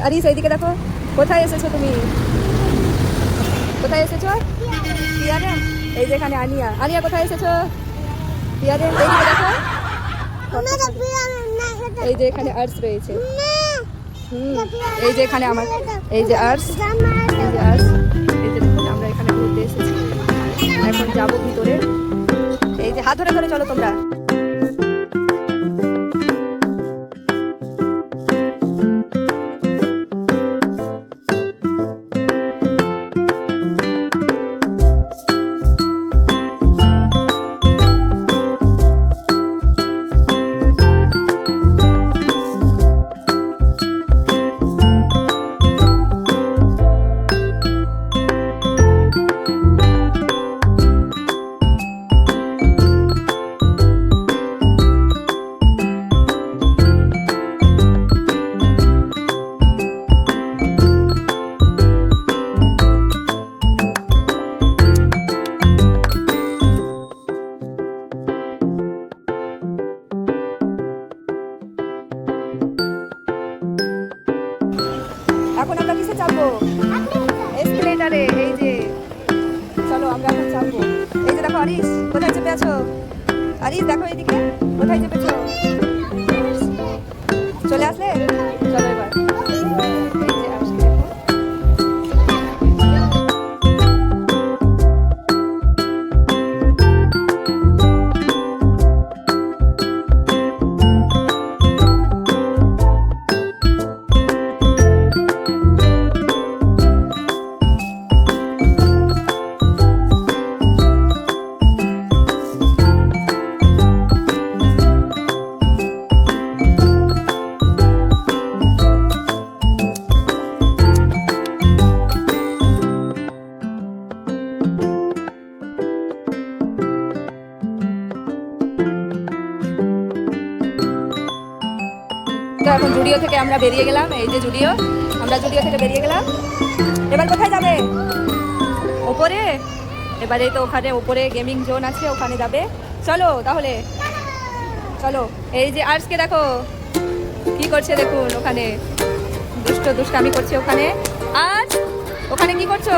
আরিস এইদিকে দেখো, কোথায় এসেছো তুমি? কোথায় এসেছো? পিয়ারেন। এই যে এখানে আনিয়া। আনিয়া কোথায় এসেছো? পিয়ারেন। এইদিকে দেখো, এই যে এখানে আর্টস রয়েছে। এই যে এখানে আমার, এই যে আর্টস, এই যে আর্টস। এই যে দেখুন আমরা এখানে ঘুরতে এসেছি, এখন যাবো ভিতরে। এই যে হাত ধরে ধরে চলো তোমরা। এখন আমরা কিসে চাপবো? এসকেলেটারে। এই যে চলো আমরা এখন চাপবো। এই যে দেখো আরিস, কোথায় চেপে আছো? আরিস দেখো এইদিকে, কোথায় চেপেছো? চলে আসলে? চলো এবার। এই যে আরিস দেখো। তো এখন জুডিও থেকে আমরা বেরিয়ে গেলাম। এই যে জুডিও, আমরা জুডিও থেকে বেরিয়ে গেলাম। এবার কোথায় যাবে? ওপরে। এবারে তো ওখানে ওপরে গেমিং জোন আছে, ওখানে যাবে। চলো তাহলে, চলো। এই যে আর্টসকে দেখো কি করছে, দেখুন ওখানে দুষ্টামি করছে ওখানে। আর ওখানে কি করছো?